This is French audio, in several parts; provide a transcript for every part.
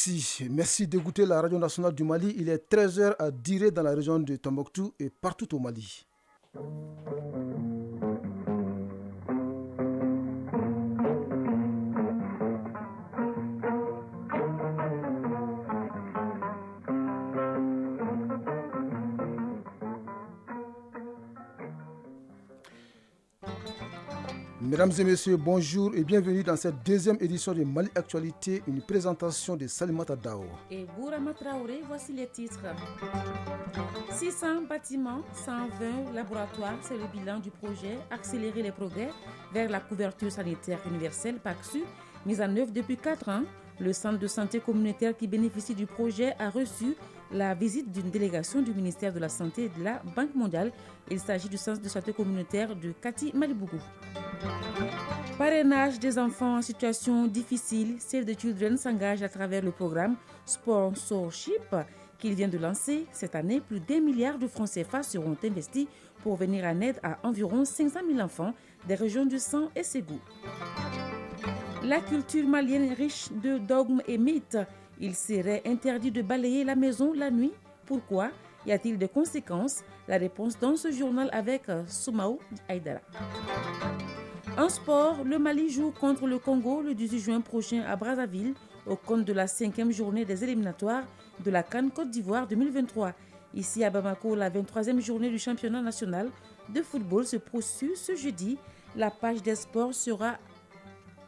Merci. Merci d'écouter la radio nationale du Mali. Il est 13h à Diré dans la région de Tombouctou et partout au Mali. Mesdames et messieurs, bonjour et bienvenue dans cette deuxième édition de Mali Actualité, une présentation de Salimata Dao. Et Bourama Traoré, voici les titres. 600 bâtiments, 120 laboratoires, c'est le bilan du projet Accélérer les progrès vers la couverture sanitaire universelle PACSU, mise en œuvre depuis 4 ans. Le centre de santé communautaire qui bénéficie du projet a reçu la visite d'une délégation du ministère de la Santé et de la Banque mondiale. Il s'agit du centre de santé communautaire de Kati Malibougou. Parrainage des enfants en situation difficile, Save the Children s'engage à travers le programme Sponsorship qu'il vient de lancer. Cette année, plus d'1 milliard de francs CFA seront investis pour venir en aide à environ 500 000 enfants des régions du Sang et Ségou. La culture malienne est riche de dogmes et mythes. Il serait interdit de balayer la maison la nuit. Pourquoi ? Y a-t-il des conséquences ? La réponse dans ce journal avec Soumaou Aïdara. En sport, le Mali joue contre le Congo le 18 juin prochain à Brazzaville au compte de la 5e journée des éliminatoires de la CAN Côte d'Ivoire 2023. Ici à Bamako, la 23e journée du championnat national de football se poursuit ce jeudi. La page des sports sera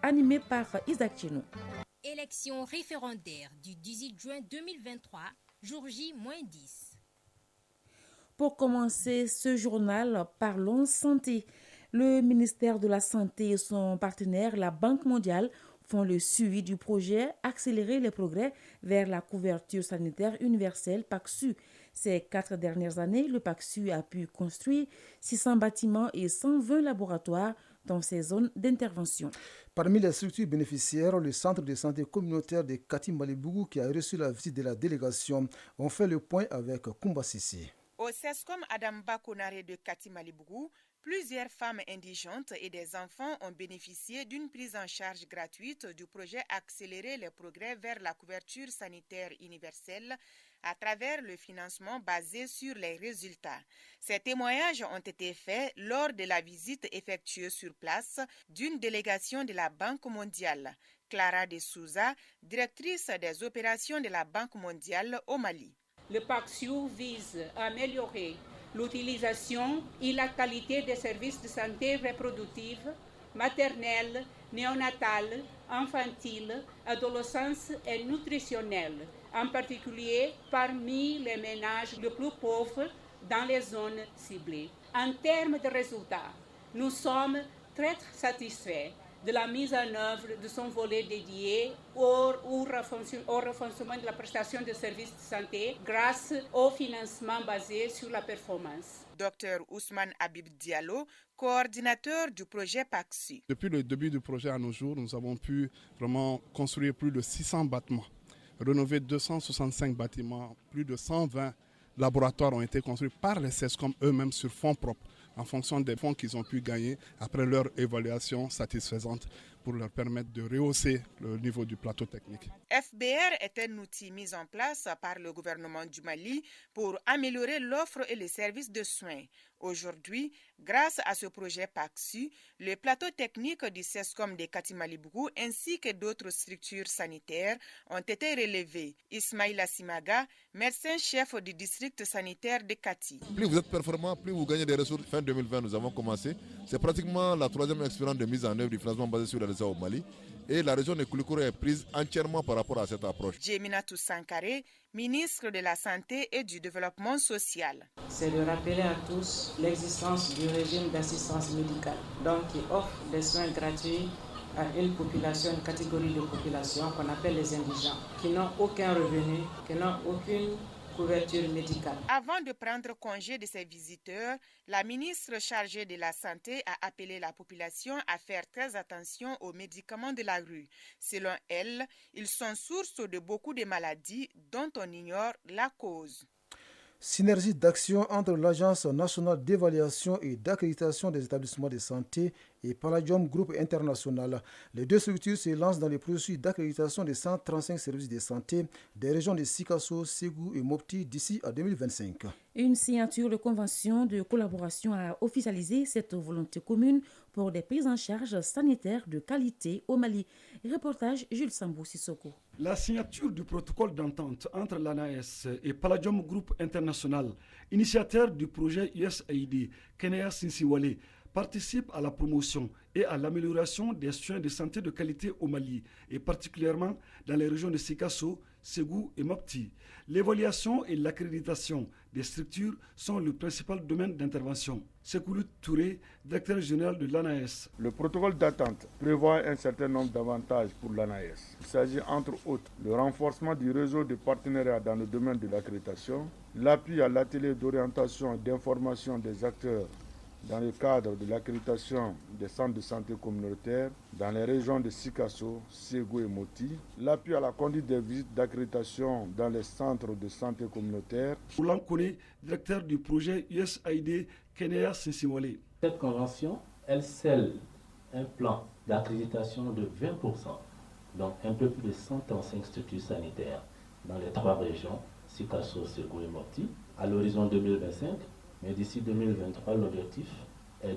animée par Isaac Cheno. Élection référendaire du 18 juin 2023, jour J-10. Pour commencer ce journal, parlons santé. Le ministère de la Santé et son partenaire, la Banque mondiale, font le suivi du projet Accélérer les progrès vers la couverture sanitaire universelle PACSU. Ces 4 dernières années, le PACSU a pu construire 600 bâtiments et 120 laboratoires dans ces zones d'intervention. Parmi les structures bénéficiaires, le centre de santé communautaire de Kati Malibougou qui a reçu la visite de la délégation. On fait le point avec Koumba Sissi. Au CESCOM Adamba Konaré de Kati Malibougou, plusieurs femmes indigentes et des enfants ont bénéficié d'une prise en charge gratuite du projet Accélérer les progrès vers la couverture sanitaire universelle à travers le financement basé sur les résultats. Ces témoignages ont été faits lors de la visite effectuée sur place d'une délégation de la Banque mondiale. Clara de Souza, directrice des opérations de la Banque mondiale au Mali. Le PACSU vise à améliorer l'utilisation et la qualité des services de santé reproductive, maternelle, néonatale, infantile, adolescence et nutritionnelle, en particulier parmi les ménages les plus pauvres dans les zones ciblées. En termes de résultats, nous sommes très satisfaits de la mise en œuvre de son volet dédié au renforcement de la prestation de services de santé grâce au financement basé sur la performance. Dr Ousmane Habib Diallo, coordinateur du projet PACSU. Depuis le début du projet à nos jours, nous avons pu vraiment construire plus de 600 bâtiments, rénover 265 bâtiments, plus de 120 laboratoires ont été construits par les CESCOM eux-mêmes sur fonds propres, en fonction des fonds qu'ils ont pu gagner après leur évaluation satisfaisante pour leur permettre de rehausser le niveau du plateau technique. FBR est un outil mis en place par le gouvernement du Mali pour améliorer l'offre et les services de soins. Aujourd'hui, grâce à ce projet PACSU, le plateau technique du CESCOM de Kati Malibougou ainsi que d'autres structures sanitaires ont été relevés. Ismaïla Simaga, médecin-chef du district sanitaire de Kati. Plus vous êtes performant, plus vous gagnez des ressources. Fin 2020, nous avons commencé. C'est pratiquement la 3e expérience de mise en œuvre du financement basé sur les résultats au Mali. Et la région de Koulikoro est prise entièrement par rapport à cette approche. Djeminatou Sankare, ministre de la Santé et du Développement social. C'est de rappeler à tous l'existence du régime d'assistance médicale, donc qui offre des soins gratuits à une population, une catégorie de population qu'on appelle les indigents, qui n'ont aucun revenu, qui n'ont aucune couverture médicale. Avant de prendre congé de ses visiteurs, la ministre chargée de la Santé a appelé la population à faire très attention aux médicaments de la rue. Selon elle, ils sont source de beaucoup de maladies dont on ignore la cause. Synergie d'action entre l'Agence nationale d'évaluation et d'accréditation des établissements de santé et Palladium Group International. Les deux structures se lancent dans les processus d'accréditation des 135 services de santé des régions de Sikasso, Ségou et Mopti d'ici à 2025. Une signature de convention de collaboration a officialisé cette volonté commune pour des prises en charge sanitaires de qualité au Mali. Reportage Jules Sambou Sissoko. La signature du protocole d'entente entre l'ANAS et Palladium Group International, initiateur du projet USAID Kenya Sinsiwale, participe à la promotion et à l'amélioration des soins de santé de qualité au Mali, et particulièrement dans les régions de Sikasso, Ségou et Mopti. L'évaluation et l'accréditation des structures sont le principal domaine d'intervention. Sekoulou Touré, directeur général de l'ANAS. Le protocole d'attente prévoit un certain nombre d'avantages pour l'ANAS. Il s'agit entre autres le renforcement du réseau de partenariats dans le domaine de l'accréditation, l'appui à l'atelier d'orientation et d'information des acteurs dans le cadre de l'accréditation des centres de santé communautaires dans les régions de Sikasso, Ségou et Mopti, l'appui à la conduite des visites d'accréditation dans les centres de santé communautaires. Oulan Kone, directeur du projet USAID Kenya Sinsiwale. Cette convention, elle scelle un plan d'accréditation de 20%, donc un peu plus de 135 structures sanitaires dans les 3 régions, Sikasso, Ségou et Mopti, à l'horizon 2025. Mais d'ici 2023, l'objectif est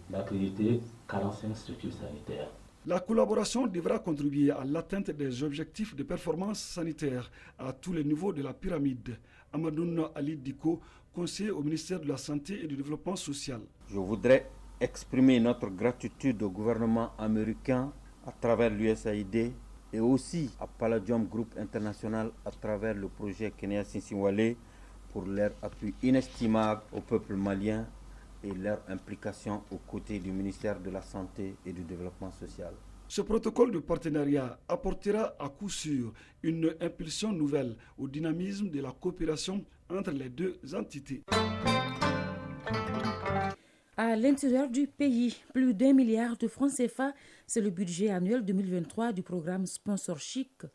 d'accréditer 45 structures sanitaires. La collaboration devra contribuer à l'atteinte des objectifs de performance sanitaire à tous les niveaux de la pyramide. Amadoun Ali Diko, conseiller au ministère de la Santé et du Développement social. Je voudrais exprimer notre gratitude au gouvernement américain à travers l'USAID et aussi à Palladium Group International à travers le projet Kenya Sinsiwale pour leur appui inestimable au peuple malien et leur implication aux côtés du ministère de la Santé et du Développement social. Ce protocole de partenariat apportera à coup sûr une impulsion nouvelle au dynamisme de la coopération entre les deux entités. À l'intérieur du pays, plus d'1 milliard de francs CFA, c'est le budget annuel 2023 du programme sponsorship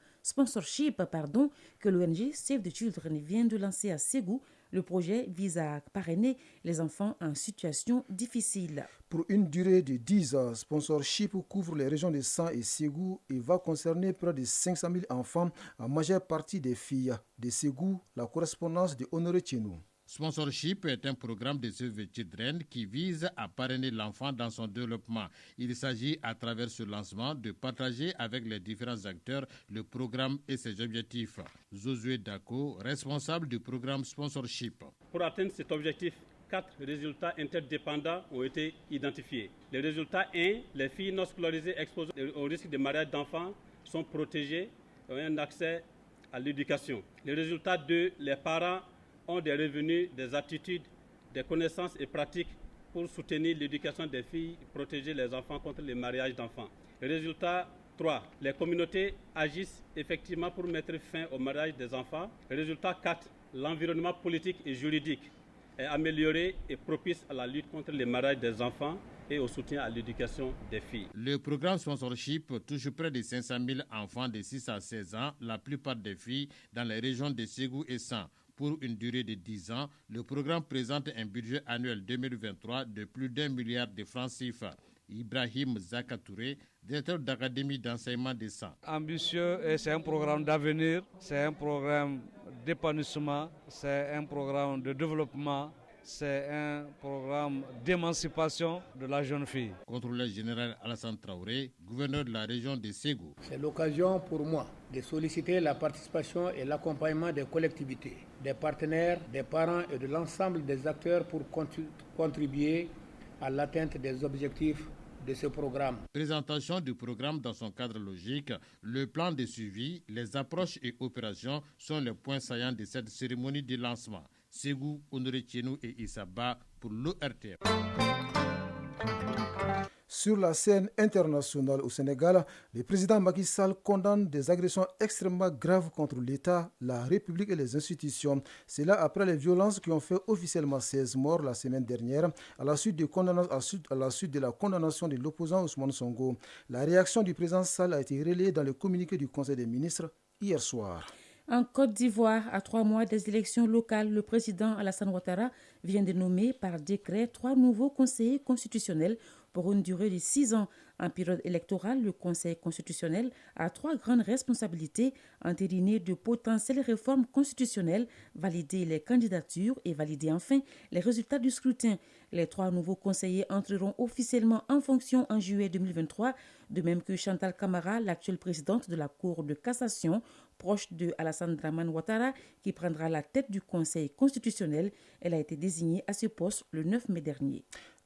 que l'ONG Save the Children vient de lancer à Ségou. Le projet vise à parrainer les enfants en situation difficile. Pour une durée de 10 ans, Sponsorship couvre les régions de San et Ségou et va concerner près de 500 000 enfants, en majeure partie des filles. De Ségou, la correspondance de Honoré Tchenou. Sponsorship est un programme de Save the Children qui vise à parrainer l'enfant dans son développement. Il s'agit à travers ce lancement de partager avec les différents acteurs le programme et ses objectifs. Josué Dako, responsable du programme Sponsorship. Pour atteindre cet objectif, 4 résultats interdépendants ont été identifiés. Le résultat 1, les filles non scolarisées exposées au risque de mariage d'enfants sont protégées et ont un accès à l'éducation. Le résultat 2, les parents ont des revenus, des aptitudes, des connaissances et pratiques pour soutenir l'éducation des filles et protéger les enfants contre les mariages d'enfants. Résultat 3. Les communautés agissent effectivement pour mettre fin au mariage des enfants. Résultat 4. L'environnement politique et juridique est amélioré et propice à la lutte contre les mariages des enfants et au soutien à l'éducation des filles. Le programme Sponsorship touche près de 500 000 enfants de 6 à 16 ans, la plupart des filles dans les régions de Ségou et San. Pour une durée de 10 ans, le programme présente un budget annuel 2023 de plus d'1 milliard de francs CFA. Ibrahim Zakatouré, directeur d'académie d'enseignement des San. Ambitieux, et c'est un programme d'avenir, c'est un programme d'épanouissement, c'est un programme de développement, c'est un programme d'émancipation de la jeune fille. Contrôleur général Alassane Traoré, gouverneur de la région de Ségou. C'est l'occasion pour moi de solliciter la participation et l'accompagnement des collectivités, des partenaires, des parents et de l'ensemble des acteurs pour contribuer à l'atteinte des objectifs de ce programme. Présentation du programme dans son cadre logique, le plan de suivi, les approches et opérations sont les points saillants de cette cérémonie de lancement. Ségou, Honoré Tchenou et Issaba pour l'ORTF. Sur la scène internationale au Sénégal, le président Macky Sall condamne des agressions extrêmement graves contre l'État, la République et les institutions. C'est là après les violences qui ont fait officiellement 16 morts la semaine dernière à la suite de la condamnation de l'opposant Ousmane Sonko. La réaction du président Sall a été relayée dans le communiqué du Conseil des ministres hier soir. En Côte d'Ivoire, à 3 mois des élections locales, le président Alassane Ouattara vient de nommer par décret 3 nouveaux conseillers constitutionnels pour une durée de 6 ans. En période électorale, le Conseil constitutionnel a 3 grandes responsabilités: entériner de potentielles réformes constitutionnelles, valider les candidatures et valider enfin les résultats du scrutin. Les 3 nouveaux conseillers entreront officiellement en fonction en juillet 2023, de même que Chantal Camara, l'actuelle présidente de la Cour de cassation, proche de Alassane Dramane Ouattara, qui prendra la tête du Conseil constitutionnel. Elle a été désignée à ce poste le 9 mai dernier.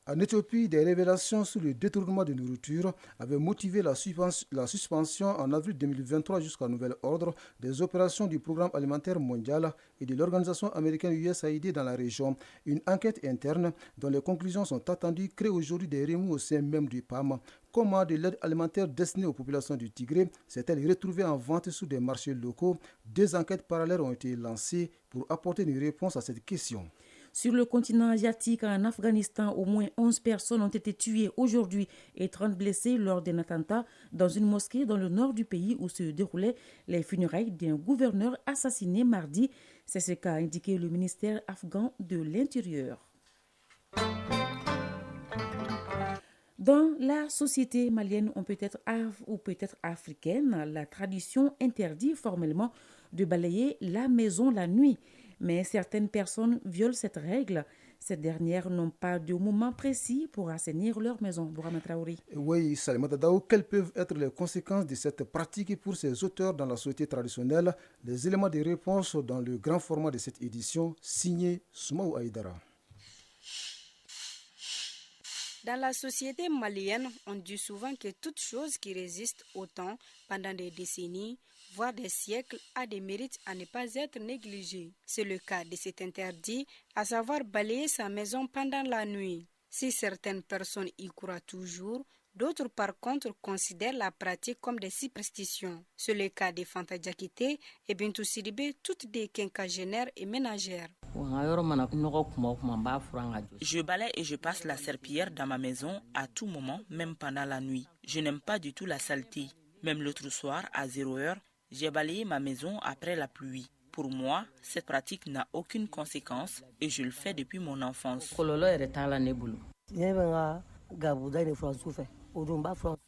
En Éthiopie, des révélations sur le détournement de nourriture avaient motivé la suspension en avril 2023 jusqu'à nouvel ordre des opérations du Programme alimentaire mondial et de l'organisation américaine USAID dans la région. Une enquête interne dont les conclusions sont attendues crée aujourd'hui des remous au sein même du PAM. Comment de l'aide alimentaire destinée aux populations du Tigré s'est-elle retrouvée en vente sur des marchés locaux? 2 enquêtes parallèles ont été lancées pour apporter une réponse à cette question. Sur le continent asiatique, en Afghanistan, au moins 11 personnes ont été tuées aujourd'hui et 30 blessées lors d'un attentat dans une mosquée dans le nord du pays où se déroulaient les funérailles d'un gouverneur assassiné mardi. C'est ce qu'a indiqué le ministère afghan de l'Intérieur. Dans la société malienne, ou peut-être africaine, la tradition interdit formellement de balayer la maison la nuit. Mais certaines personnes violent cette règle. Ces dernières n'ont pas de moment précis pour assainir leur maison. Bourama Traoré. Oui, Salimata Daou, quelles peuvent être les conséquences de cette pratique pour ces auteurs dans la société traditionnelle? Les éléments de réponse dans le grand format de cette édition, signé Soumaou Aïdara. Dans la société malienne, on dit souvent que toute chose qui résiste au temps pendant des décennies, voire des siècles, a des mérites à ne pas être négligé. C'est le cas de cet interdit, à savoir balayer sa maison pendant la nuit. Si certaines personnes y croient toujours, d'autres par contre considèrent la pratique comme des superstitions. C'est le cas de Fanta Diakité et Bintou Sidibé, toutes des quinquagénaires et ménagères. Je balaye et je passe la serpillière dans ma maison à tout moment, même pendant la nuit. Je n'aime pas du tout la saleté. Même l'autre soir, à 0h, j'ai balayé ma maison après la pluie. Pour moi, cette pratique n'a aucune conséquence et je le fais depuis mon enfance.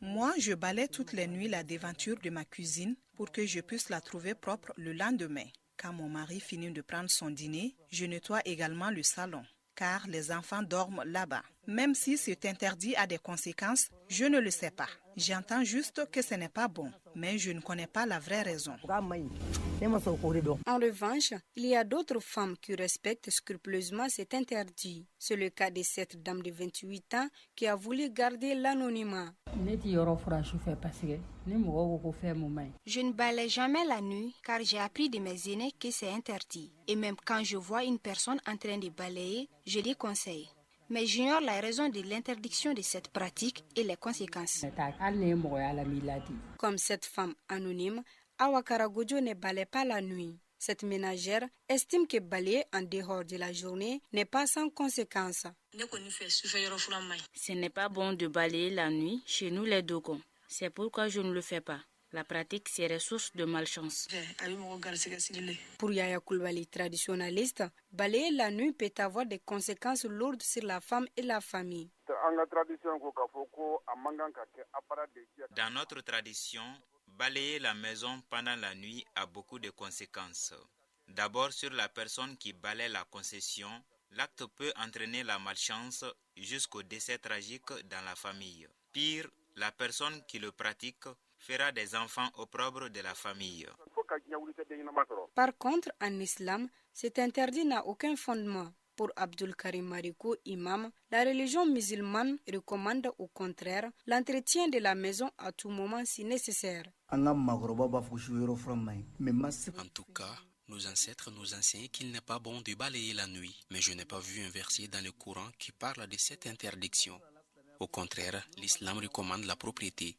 Moi, je balaie toutes les nuits la devanture de ma cuisine pour que je puisse la trouver propre le lendemain. Quand mon mari finit de prendre son dîner, je nettoie également le salon, car les enfants dorment là-bas. Même si cet interdit a des conséquences, je ne le sais pas. J'entends juste que ce n'est pas bon, mais je ne connais pas la vraie raison. En revanche, il y a d'autres femmes qui respectent scrupuleusement cet interdit. C'est le cas de cette dame de 28 ans qui a voulu garder l'anonymat. Je ne balaye jamais la nuit car j'ai appris de mes aînés que c'est interdit. Et même quand je vois une personne en train de balayer, je déconseille. Mais j'ignore la raison de l'interdiction de cette pratique et les conséquences. Comme cette femme anonyme, Awa Karagojo ne balaye pas la nuit. Cette ménagère estime que balayer en dehors de la journée n'est pas sans conséquences. Ce n'est pas bon de balayer la nuit chez nous les Dogons. C'est pourquoi je ne le fais pas. La pratique serait source de malchance. Pour Yaya Koulibaly, traditionnaliste, balayer la nuit peut avoir des conséquences lourdes sur la femme et la famille. Dans notre tradition, balayer la maison pendant la nuit a beaucoup de conséquences. D'abord, sur la personne qui balaye la concession, l'acte peut entraîner la malchance jusqu'au décès tragique dans la famille. Pire, la personne qui le pratique fera des enfants opprobres de la famille. Par contre, en islam, cet interdit n'a aucun fondement. Pour Abdul Karim Mariko, imam, la religion musulmane recommande au contraire l'entretien de la maison à tout moment si nécessaire. En tout cas, nos ancêtres nous enseignent qu'il n'est pas bon de balayer la nuit, mais je n'ai pas vu un verset dans le Coran qui parle de cette interdiction. Au contraire, l'islam recommande la propriété.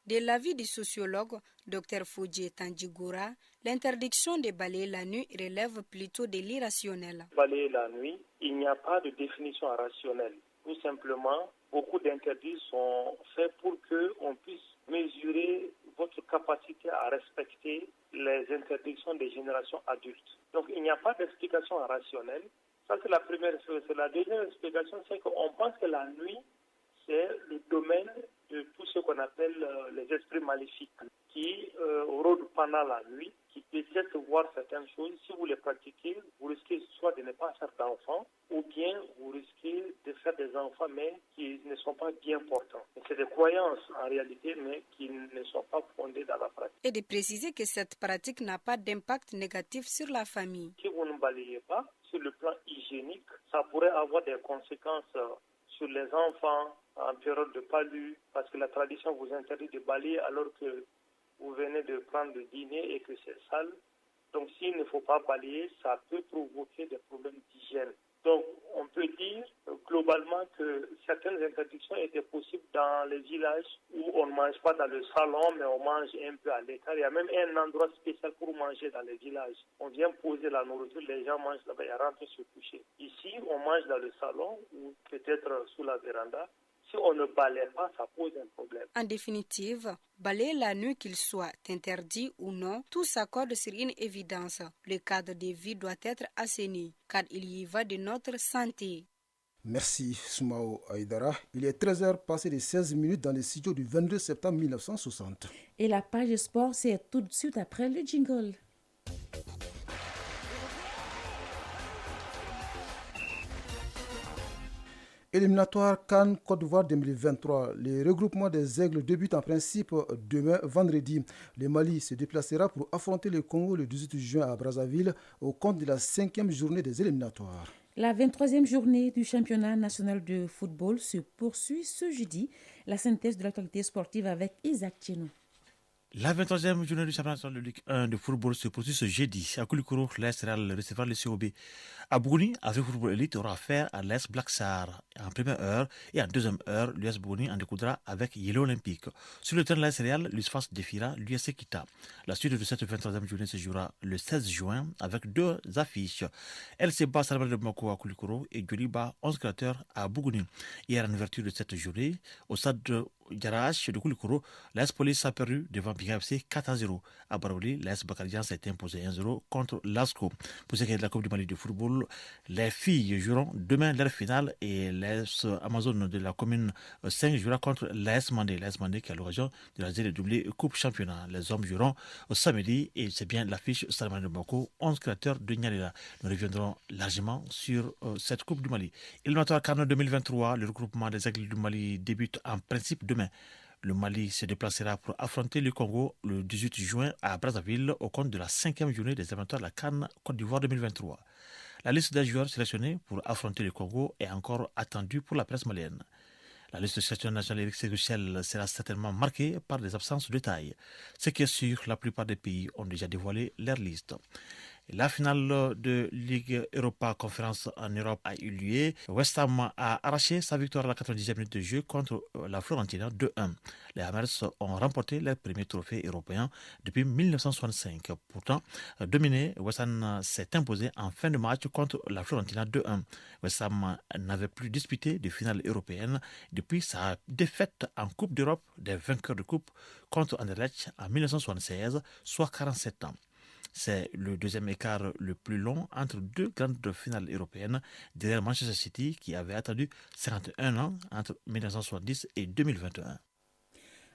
De l'avis du sociologue Dr Fodje Tandjigoura, l'interdiction de balayer la nuit relève plutôt de l'irrationnel. Balayer la nuit, il n'y a pas de définition rationnelle. Tout simplement, beaucoup d'interdits sont faits pour qu'on puisse mesurer votre capacité à respecter les interdictions des générations adultes. Donc il n'y a pas d'explication rationnelle. Ça, c'est la première chose. La deuxième explication, c'est qu'on pense que la nuit, c'est le domaine de tout ce qu'on appelle les esprits maléfiques qui rôdent pendant la nuit, qui détestent voir certaines choses. Si vous les pratiquez, vous risquez soit de ne pas faire d'enfants, ou bien vous risquez de faire des enfants, mais qui ne sont pas bien portants. C'est des croyances en réalité, mais qui ne sont pas fondées dans la pratique. Et de préciser que cette pratique n'a pas d'impact négatif sur la famille. Si vous ne balayez pas, sur le plan hygiénique, ça pourrait avoir des conséquences sur les enfants en période de palu, parce que la tradition vous interdit de balayer alors que vous venez de prendre le dîner et que c'est sale. Donc s'il ne faut pas balayer, ça peut provoquer des problèmes d'hygiène. Donc on peut dire globalement que certaines interdictions étaient possibles dans les villages où on ne mange pas dans le salon, mais on mange un peu à l'écart. Il y a même un endroit spécial pour manger dans les villages. On vient poser la nourriture, les gens mangent là-bas et rentrent se coucher. Ici, on mange dans le salon ou peut-être sous la véranda. Si on ne balaie pas, ça pose un problème. En définitive, balayer la nuit, qu'il soit interdit ou non, tout s'accorde sur une évidence. Le cadre de vie doit être assaini, car il y va de notre santé. Merci Soumao Aïdara. Il est 13h passé de 16 minutes dans les studios du 22 septembre 1960. Et la page sport, c'est tout de suite après le jingle. Éliminatoire CAN Côte d'Ivoire 2023. Le regroupement des Aigles débute en principe demain, vendredi. Le Mali se déplacera pour affronter le Congo le 18 juin à Brazzaville au compte de la 5e journée des éliminatoires. La 23e journée du championnat national de football se poursuit ce jeudi. La synthèse de l'actualité sportive avec Isaac Tchenou. La 23e journée du championnat national de Ligue 1 de football se poursuit ce jeudi. À Koulikoro, l'AS Real recevra le COB. À Bougouni, avec Football Elite aura affaire à l'AS Black Star en première heure et en deuxième heure, l'US Bougouni en découdra avec Yellow Olympique. Sur le terrain de l'AS Real, l'USFAS défiera l'US Kita. La suite de cette 23e journée se jouera le 16 juin avec deux affiches. LCBA Salvador de Bamako à Koulikoro et Djoliba 11 créateurs à Bougouni. Hier, en ouverture de cette journée, au stade de Garage de Koulikoro, l'AS Police a perdu devant Biga FC 4-0. À Barouli, l'AS Bakarijan s'est imposé 1-0 contre l'ASCO. Pour ce qui est de la Coupe du Mali de football, les filles joueront demain leur finale et l'AS Amazon de la commune 5 jouera contre l'AS Mandé. L'AS Mandé qui a l'occasion de réaliser le doublé Coupe Championnat. Les hommes joueront samedi et c'est bien l'affiche Salman de Bako, 11 créateurs de Nyalila. Nous reviendrons largement sur cette Coupe du Mali. Éliminatoire CAN 2023, le regroupement des Aigles du Mali débute en principe demain. Le Mali se déplacera pour affronter le Congo le 18 juin à Brazzaville au compte de la 5e journée des éliminatoires de la CAN Côte d'Ivoire 2023. La liste des joueurs sélectionnés pour affronter le Congo est encore attendue pour la presse malienne. La liste de sélection nationale Éric Séguchel sera certainement marquée par des absences de taille. Ce qui est sûr, la plupart des pays ont déjà dévoilé leur liste. La finale de Ligue Europa Conférence en Europe a eu lieu. West Ham a arraché sa victoire à la 90e minute de jeu contre la Fiorentina 2-1. Les Hammers ont remporté leur premier trophée européen depuis 1965. Pourtant, dominé, West Ham s'est imposé en fin de match contre la Fiorentina 2-1. West Ham n'avait plus disputé de finale européenne depuis sa défaite en Coupe d'Europe des vainqueurs de coupe contre Anderlecht en 1976, soit 47 ans. C'est le deuxième écart le plus long entre deux grandes finales européennes, derrière Manchester City qui avait attendu 51 ans entre 1970 et 2021.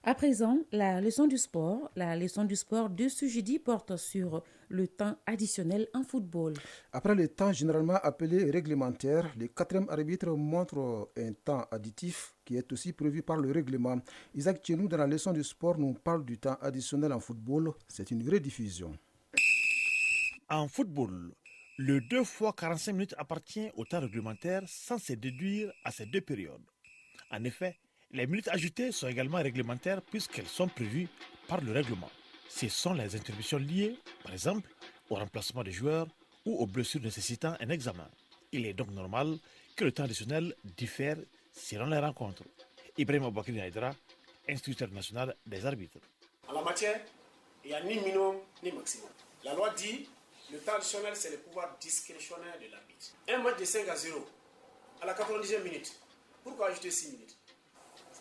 À présent, la leçon du sport. La leçon du sport de ce jeudi porte sur le temps additionnel en football. Après le temps généralement appelé réglementaire, le 4e arbitre montre un temps additif qui est aussi prévu par le règlement. Isaac Tchenou, dans la leçon du sport, nous parle du temps additionnel en football. C'est une rediffusion. En football, le 2 fois 45 minutes appartient au temps réglementaire sans se déduire à ces deux périodes. En effet, les minutes ajoutées sont également réglementaires puisqu'elles sont prévues par le règlement. Ce sont les interruptions liées, par exemple, au remplacement des joueurs ou aux blessures nécessitant un examen. Il est donc normal que le temps additionnel diffère selon les rencontres. Ibrahim Aboubakry Haïdara, instructeur national des arbitres. En la matière, il n'y a ni minimum ni maximum. La loi dit le temps additionnel, c'est le pouvoir discrétionnaire de l'arbitre. Un match de 5-0, à la 90e minute, pourquoi ajouter 6 minutes?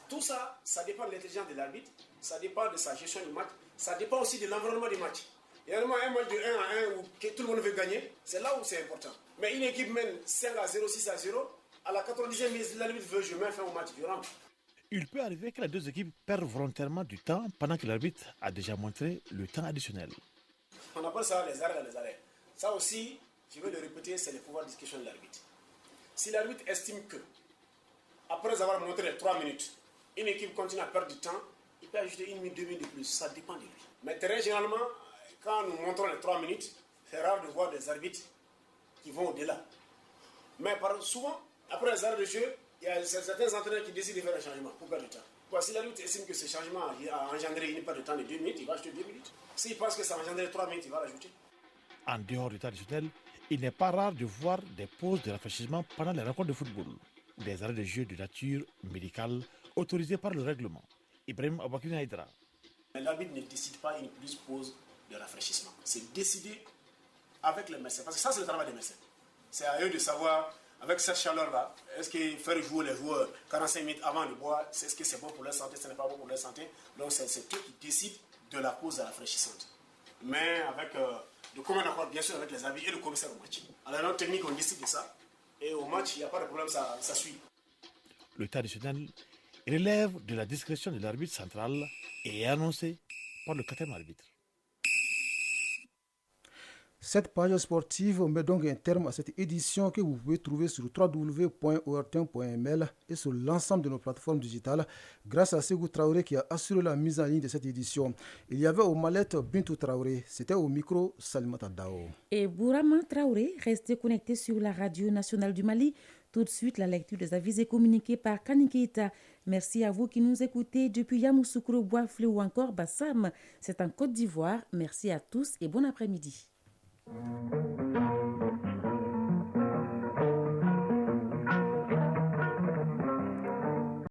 Tout ça, ça dépend de l'intelligence de l'arbitre, ça dépend de sa gestion du match, ça dépend aussi de l'environnement du match. Il y a un match de 1-1 où tout le monde veut gagner, c'est là où c'est important. Mais une équipe mène 5-0, 6-0, à la 90e minute, l'arbitre veut je mets fin au match du round. Il peut arriver que les deux équipes perdent volontairement du temps pendant que l'arbitre a déjà montré le temps additionnel. On appelle ça les arrêts dans les arrêts. Ça aussi, je vais le répéter, c'est le pouvoir de discussion de l'arbitre. Si l'arbitre estime que, après avoir montré les 3 minutes, une équipe continue à perdre du temps, il peut ajouter 1 minute, 2 minutes de plus, ça dépend de lui. Mais très généralement, quand nous montrons les 3 minutes, c'est rare de voir des arbitres qui vont au-delà. Mais souvent, après les arrêts de jeu, il y a certains entraîneurs qui décident de faire un changement pour perdre du temps. Si l'arbitre estime que ce changement a engendré une perte de temps de 2 minutes, il va ajouter 2 minutes. S'il pense que ça a engendré 3 minutes, il va l'ajouter. En dehors du temps additionnel, il n'est pas rare de voir des pauses de rafraîchissement pendant les rencontres de football. Des arrêts de jeu de nature médicale autorisés par le règlement. Ibrahim Aboubakry Haïdara. L'arbitre ne décide pas une plus pause de rafraîchissement. C'est décidé avec les médecins. Parce que ça, c'est le travail des médecins. C'est à eux de savoir, avec cette chaleur-là, est-ce que faire jouer les joueurs 45 minutes avant de boire, est-ce que c'est bon pour leur santé, ce n'est pas bon pour leur santé. Donc c'est eux qui décident de la pause rafraîchissante. Mais avec de commun accord, bien sûr, avec les arbitres et le commissaire au match. À la note technique, on décide de ça. Et au match, il n'y a pas de problème, ça suit. Le temps additionnel relève de la discrétion de l'arbitre central et est annoncé par le quatrième arbitre. Cette page sportive met donc un terme à cette édition que vous pouvez trouver sur www.ortin.ml et sur l'ensemble de nos plateformes digitales grâce à Ségou Traoré qui a assuré la mise en ligne de cette édition. Il y avait aux mallettes Bintou Traoré, c'était au micro Salimata Dao. Et Bourama Traoré, restez connecté sur la radio nationale du Mali. Tout de suite, la lecture des avis est communiquée par Kani Keita. Merci à vous qui nous écoutez depuis Yamoussoukro, Boisflé ou encore Bassam. C'est en Côte d'Ivoire. Merci à tous et bon après-midi.